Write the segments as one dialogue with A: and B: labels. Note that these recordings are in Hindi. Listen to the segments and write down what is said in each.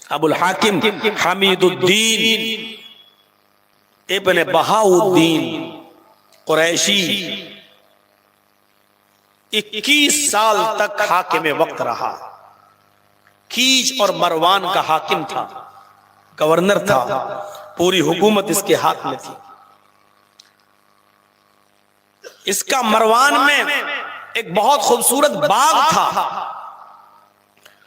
A: अबुल हाकिम हमीदुद्दीन इब्न बहाउद्दीन कुरैशी 21 साल तक हाकिम वक्त रहा। कीज और मरवान का हाकिम था, गवर्नर था, पूरी हुकूमत इसके हाथ में थी। इसका मरवान में एक बहुत खूबसूरत बाग था।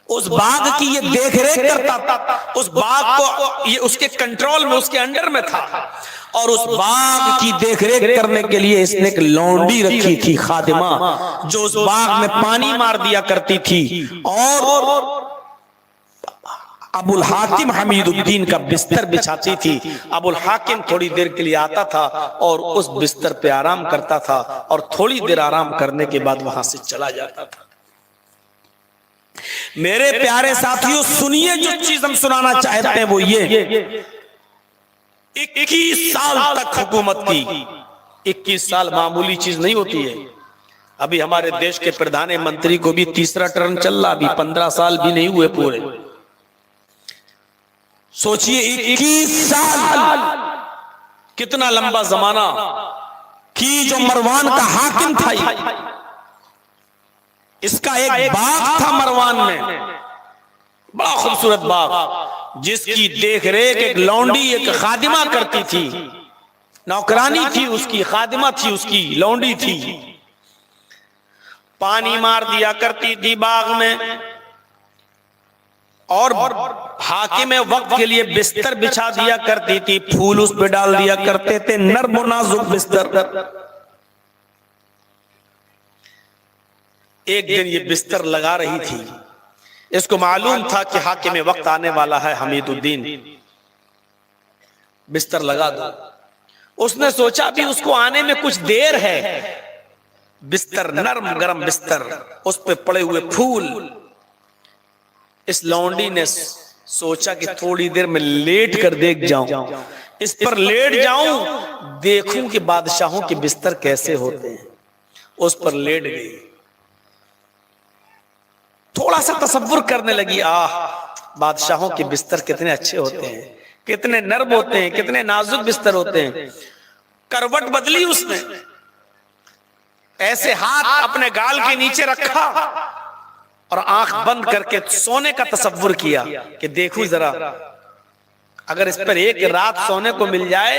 A: उस बाग की ये देखरेख करता था, उस बाग को ये उसके कंट्रोल में, उसके अंडर में था। और उस बाग की देखरेख करने के लिए इसने एक लौंडी रखी थी, खादिमा, जो उस बाग में पानी मार दिया करती थी और अबुल हाकिम हमीदुद्दीन का बिस्तर बिछाती थी। अबुल हाकिम थोड़ी देर के लिए आता था और उस बिस्तर पे आराम करता था और थोड़ी देर आराम करने के बाद वहां से चला जाता था। मेरे प्यारे साथियों, सुनिए, जो चीज हम सुनाना चाहते हैं वो ये, 21 साल तक हुकूमत की। 21 साल मामूली चीज नहीं होती है। अभी हमारे देश के प्रधानमंत्री को भी तीसरा टर्म चल रहा, अभी 15 साल भी नहीं हुए पूरे। सोचिए 21 साल कितना लंबा जमाना। की जो मरवान का हाकिम था, इसका एक बाग था मरवान में, बड़ा खूबसूरत बाग, जिसकी देखरेख एक लौंडी, एक खादिमा करती थी। नौकरानी थी उसकी, खादिमा थी उसकी, लौंडी थी। पानी मार दिया करती थी बाग में और हाकिम वक्त के लिए बिस्तर बिछा दिया करती थी, फूल उस पे डाल दिया करते थे, नर्म नाजुक बिस्तर। एक दिन ये बिस्तर लगा रही थी, इसको मालूम था कि हाकिम वक्त आने वाला है हमीदुद्दीन, बिस्तर लगा दो। उसने सोचा भी उसको आने में कुछ देर है। बिस्तर नरम गरम बिस्तर, उस पे पड़े हुए फूल। इस लौंडी ने सोचा कि थोड़ी देर में लेट कर देख जाऊं, इस पर लेट जाऊं, देखूं कि बादशाहों के बिस्तर कैसे होते हैं। उस पर लेट गई, थोड़ा सा तसव्वुर करने लगी, बादशाहों के बिस्तर कितने अच्छे होते हैं, कितने नर्म होते हैं, कितने नाजुक बिस्तर होते हैं। करवट बदली उसने, ऐसे हाथ अपने गाल के नीचे रखा और आंख बंद करके सोने का तसव्वुर किया कि देखूं जरा, अगर इस पर एक रात सोने को मिल जाए,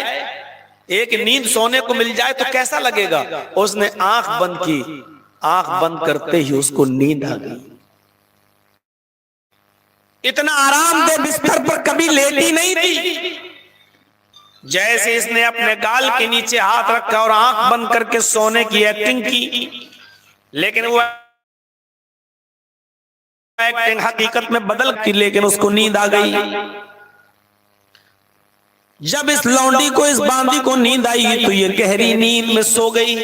A: एक नींद सोने को मिल जाए तो कैसा लगेगा। उसने आंख बंद की, आंख बंद करते ही उसको नींद आ गई। इतना आरामदेह बिस्तर पर कभी लेटी नहीं थी। जैसे इसने अपने गाल के नीचे हाथ रखा और आंख बंद करके सोने की एक्टिंग की, लेकिन वो एक्टिंग हकीकत में बदल गई, लेकिन उसको नींद आ गई। जब इस लौंडी को, इस बांदी को नींद आई तो ये गहरी नींद में सो गई।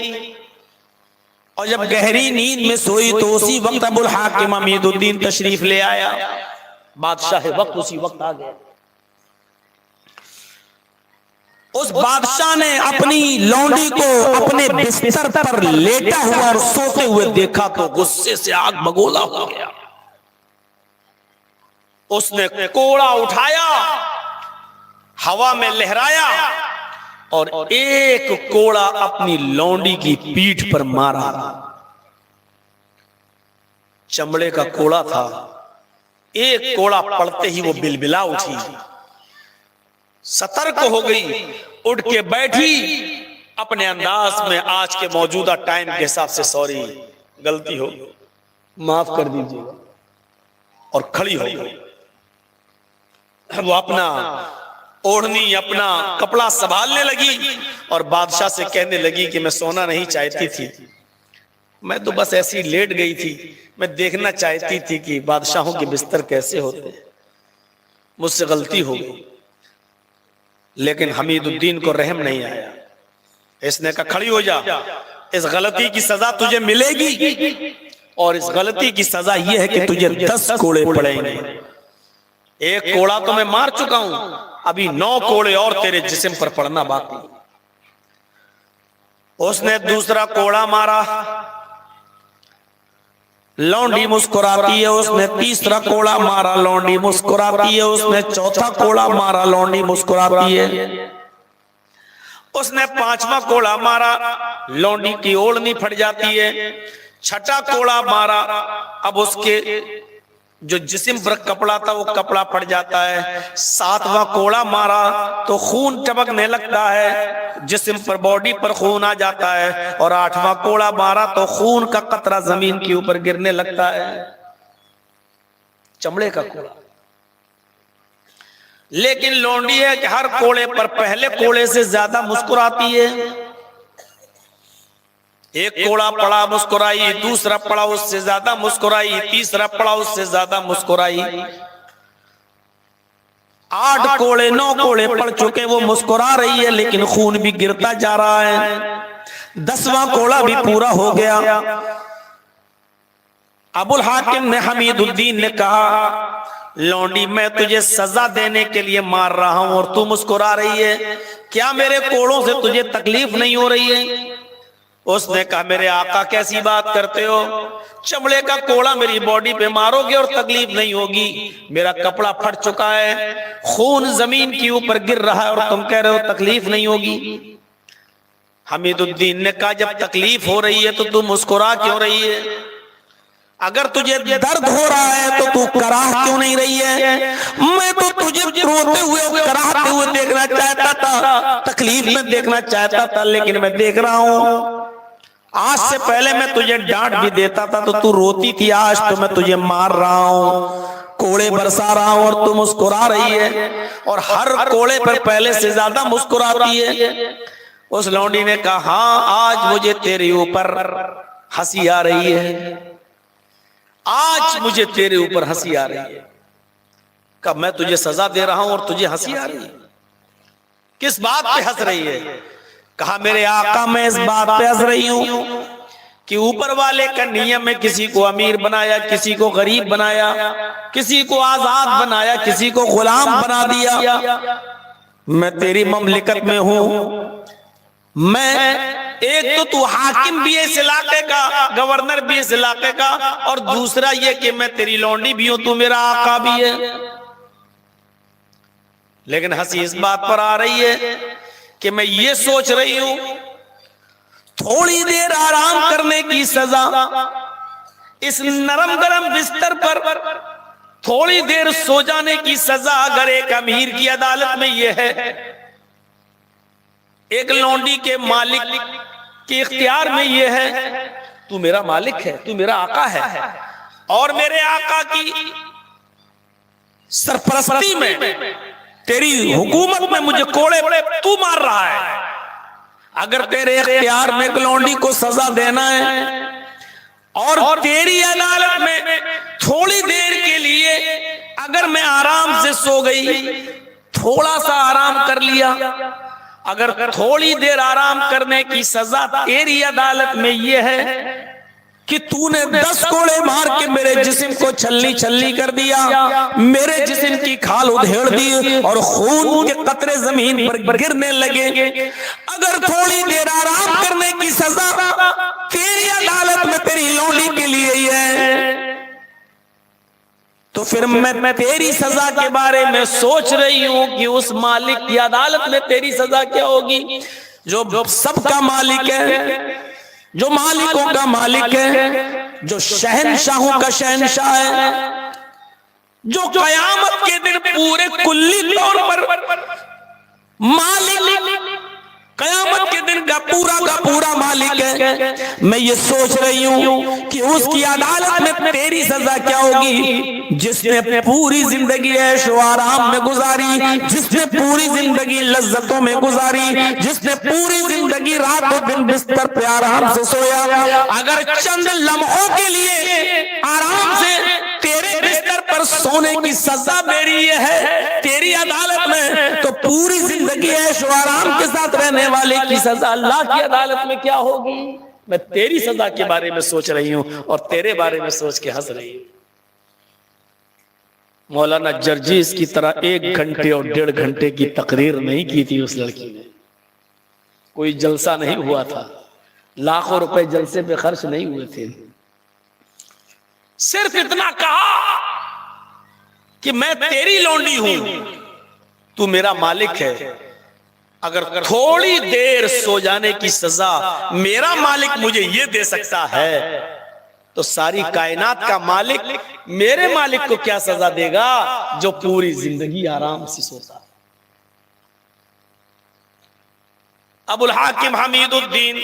A: और जब गहरी नींद में सोई तो उसी वक्त अबुल हाकिम हमीदुद्दीन तशरीफ ले आया। बादशाह वक्त उसी वक्त आ गया। उस बादशाह ने अपनी लौंडी को अपने बिस्तर पर लेटा हुआ और सोते हुए देखा तो गुस्से से आग बगोला हो गया। उसने कोड़ा उठाया, हवा में लहराया और एक कोड़ा अपनी लौंडी की पीठ पर मारा। चमड़े का कोड़ा था। एक कोड़ा पड़ते ही वो बिलबिला उठी, सतर्क हो गई, उठ के बैठी अपने अंदाज में। आज के मौजूदा टाइम के हिसाब से सॉरी, गलती हो, माफ कर दीजिएगा, और खड़ी हो गई। वो अपना ओढ़नी, अपना कपड़ा संभालने लगी और बादशाह से कहने लगी कि मैं सोना नहीं चाहती थी, मैं तो बस ऐसी लेट गई थी, मैं देखना चाहती थी कि बादशाहों के बिस्तर कैसे होते हैं, मुझसे गलती हो गई। लेकिन हमीदुद्दीन को रहम नहीं आया। इसने कहा खड़ी हो जा, इस गलती की सजा तुझे मिलेगी, और इस गलती की सजा यह है कि तुझे 10 कोड़े पड़ेंगे। एक कोड़ा तो मैं मार चुका हूं, अभी 9 कोड़े और तेरे जिस्म पर पड़ना बाकी। उसने दूसरा कोड़ा मारा, लौंडी मुस्कुराती है, उसने तीसरा कोड़ा मारा, लौंडी मुस्कुराती है, उसने चौथा कोड़ा मारा, लौंडी मुस्कुराती है, उसने पांचवा कोड़ा मारा, लौंडी की ओढ़नी फट जाती है, छठा कोड़ा मारा, अब उसके जो जिस्म पर कपड़ा था वो कपड़ा फट जाता है, सातवां कोड़ा मारा तो खून टपकने लगता है, जिस्म पर बॉडी पर खून आ जाता है, और आठवां कोड़ा मारा तो खून का कतरा जमीन के ऊपर गिरने लगता है, चमड़े का कोड़ा। लेकिन लौंडी है कि हर कोड़े पर पहले कोड़े से ज्यादा मुस्कुराती है। एक कोड़ा पड़ा मुस्कुराई, दूसरा पड़ा उससे ज्यादा मुस्कुराई, तीसरा पड़ा उससे ज्यादा मुस्कुराई, 8 कोड़े 9 कोड़े पड़ चुके, वो मुस्कुरा रही है लेकिन खून भी गिरता जा रहा है। 10वां कोड़ा भी पूरा हो गया। अबुल हाकिम ने हमीदुद्दीन ने कहा, लौंडी मैं तुझे सजा देने के लिए मार रहा हूं और तू मुस्कुरा रही है, क्या मेरे कोड़ों से तुझे तकलीफ नहीं हो रही है? उसने कहा, मेरे आका कैसी बात करते हो, चमड़े का कोड़ा मेरी बॉडी पे मारोगे और तकलीफ नहीं होगी, मेरा कपड़ा फट चुका है, खून जमीन के ऊपर गिर रहा है और तुम कह रहे हो तकलीफ नहीं होगी। हमीदुद्दीन ने कहा, जब तकलीफ हो रही है तो तू मुस्कुरा क्यों रही है? अगर तुझे दर्द हो रहा है तो तू कराह क्यों नहीं रही है? मैं तो तुझे रोते हुए कराहते हुए देखना चाहता था, तकलीफ में देखना चाहता था, लेकिन मैं देख रहा हूं आज से पहले मैं तुझे डांट भी देता था तो तू रोती थी, आज तो मैं तुझे मार रहा हूं, कोड़े बरसा रहा हूं और तू मुस्कुरा रही है, और हर कोड़े पर पहले से ज्यादा मुस्कुराती है। उस लौंडी ने कहा, हाँ आज मुझे तेरे ऊपर हंसी आ रही है, आज मुझे तेरे ऊपर हंसी आ रही है। कब मैं तुझे सजा दे रहा हूं और तुझे हंसी आ रही है? किस बात पे हंस रही है? कहा, मेरे आका मैं इस बात पे हंस रही हूं कि ऊपर वाले का नियम में किसी को अमीर बनाया, किसी को गरीब बनाया, किसी को आजाद बनाया, किसी को गुलाम बना दिया। मैं तेरी ममलिकत में हूं, मैं एक तो तू हाकिम भी है इस इलाके का, गवर्नर भी इस इलाके का, और दूसरा ये कि मैं तेरी लौंडी भी हूं, तू मेरा आका भी है। लेकिन हंसी इस बात पर आ रही है कि मैं ये सोच रही हूं थोड़ी देर आराम करने की सजा, इस नरम गरम बिस्तर पर थोड़ी देर सो जाने की सजा अगर एक अमीर की अदालत में यह है, एक लौंडी के मालिक के इख्तियार में यह है, तू मेरा मालिक है, तू मेरा आका है, और मेरे आका की सरपरस्ती में, तेरी हुकूमत में मुझे कोड़े तू मार रहा है। अगर तेरे इख्तियार में एक लौंडी को सजा देना है और तेरी अदालत में थोड़ी देर के लिए अगर मैं आराम से सो गई, थोड़ा सा आराम कर लिया, अगर थोड़ी देर आराम करने की सजा तेरी अदालत में यह है कि तूने 10 कोड़े मार के मेरे जिस्म को छल्ली छल्ली कर दिया, मेरे जिस्म की खाल उधेड़ दी और खून के कतरे जमीन पर गिरने लगे, अगर थोड़ी देर आराम करने की सजा तेरी अदालत में तेरी लौंडी के लिए ही है, तो फिर मैं तेरी सजा के बारे में सोच रही हूं कि उस मालिक की अदालत में तेरी सजा क्या होगी, जो सबका मालिक है, जो मालिकों का मालिक है, जो शहनशाहों का शहनशाह है, जो कयामत के दिन पूरे कुल्ली तौर पर मालिक, कयामत के दिन का पूरा मालिक है। मैं ये सोच रही हूं कि उसकी अदालत में तेरी सजा क्या होगी, जिसने पूरी जिंदगी ऐशो आराम में गुजारी, जिसने पूरी जिंदगी लज्जतों में गुजारी, जिसने पूरी जिंदगी रात और दिन बिस्तर पे आराम से सोया, अगर चंद लम्हों के लिए आराम से तेरे बिस्तर पर सोने की सजा मेरी है तेरी अदालत में, तो पूरी जिंदगी ऐशो आराम के साथ रहने वाले की सजा अल्लाह की अदालत में क्या होगी। मैं तेरी सजा के बारे में सोच रही हूं और तेरे बारे में सोच के हंस रही हूं। मौलाना जर्जीस की तरह 1 घंटे और 1.5 घंटे की तकरीर नहीं की थी उस लड़की ने, कोई जलसा नहीं हुआ था, लाखों रुपए जलसे पे खर्च नहीं हुए थे, सिर्फ इतना कहा कि मैं तेरी लौंडी हूं, तू मेरा मालिक है। अगर थोड़ी देर सो जाने की सजा मेरा मालिक मुझे ये दे सकता है, तो सारी कायनात का मालिक मेरे मालिक को क्या सजा देगा जो पूरी जिंदगी आराम से सोता। अबुल हाकिम हमीदुद्दीन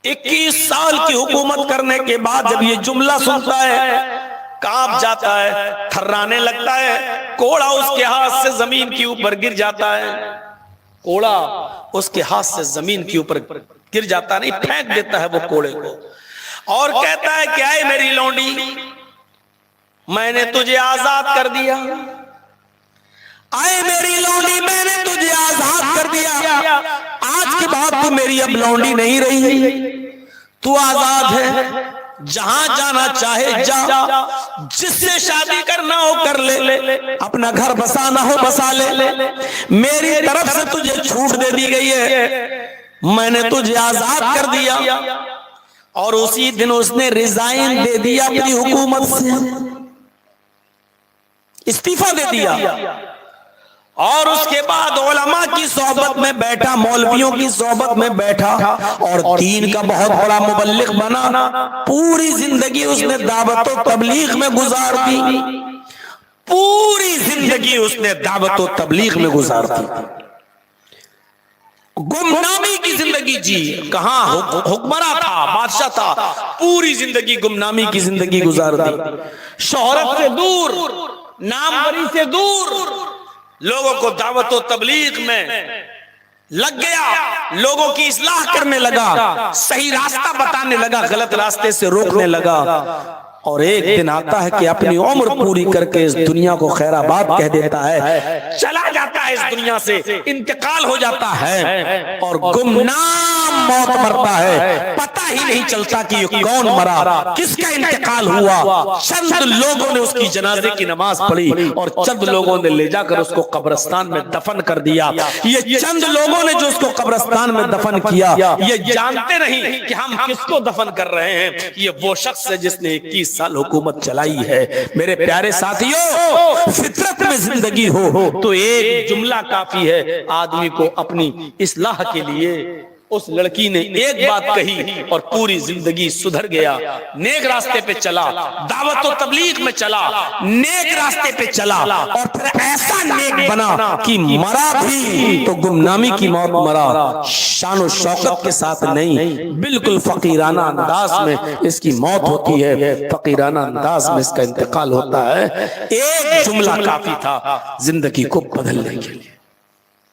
A: 21 साल की हुकूमत करने के बाद जब ये जुमला सुनता है, कांप जाता है, थर्राने लगता है। कोड़ा उसके हाथ से जमीन के ऊपर गिर जाता है। कोड़ा उसके हाथ से जमीन के ऊपर गिर जाता नहीं, फेंक देता है वो कोड़े को, और कहता है क्या है मेरी लौंडी, मैंने तुझे आजाद कर दिया। आए मेरी लौंडी, मैंने तुझे आजाद कर दिया। आज के बाद तू मेरी अब लौंडी नहीं रही, तू आजाद है। जहां जाना चाहे जा, जिससे शादी करना हो कर ले, अपना घर बसाना हो बसा ले। मेरी तरफ से तुझे छूट दे दी गई है, मैंने तुझे आजाद कर दिया। और उसी दिन उसने रिजाइन दे दिया अपनी हुकूमत से, इस्तीफा दे दिया। और उसके बाद उलमा की सोहबत में बैठा, मौलवियों की सोहबत में बैठा, और दीन का बहुत बड़ा मुबल्लिग बना। पूरी जिंदगी उसने दावत व तबलीग में गुजार दी, पूरी जिंदगी उसने दावत व तबलीग में गुजार दी। गुमनामी की जिंदगी जी, कहां हुक्मरान था, बादशाह था, पूरी जिंदगी गुमनामी की जिंदगी गुजार दी। शोहरत से दूर, नामवरी से दूर, लोगों को दावत व तबलीग में लग गया, लोगों की इस्लाह करने लगा, सही रास्ता बताने लगा, गलत रास्ते से रोकने लगा। और एक दिन आता है कि अपनी उम्र पूरी करके इस दुनिया को खैराबाद कह देता है, चला जाता है इस दुनिया से, इंतकाल हो जाता है, और गुमनाम मौत मरता है। पता ही नहीं चलता कि ये कौन मरा, किसका इंतकाल हुआ। चंद लोगों ने उसकी जनाजे की नमाज पढ़ी और चंद लोगों ने ले जाकर उसको कब्रिस्तान में दफन कर दिया। ये चंद लोगों ने जो उसको कब्रिस्तान में दफन किया, ये जानते नहीं कि हम किसको दफन कर रहे हैं। ये वो शख्स है जिसने 21 साल हुकूमत चलाई है। मेरे प्यारे साथियों, फितरत में जिंदगी हो तो एक जुमला काफी है आदमी को अपनी इस्लाह के लिए। उस लड़की ने एक बात कही और पूरी जिंदगी सुधर गया, नेक रास्ते पे चला, दावत और तबलीग में चला, नेक रास्ते पे चला, और फिर ऐसा नेक बना कि मरा भी तो गुमनामी की मौत मरा, शान शौकत के साथ नहीं, बिल्कुल फकीराना अंदाज में इसकी मौत होती है, फकीराना अंदाज में इसका इंतकाल होता है। एक जुमला काफी था जिंदगी को बदलने के लिए।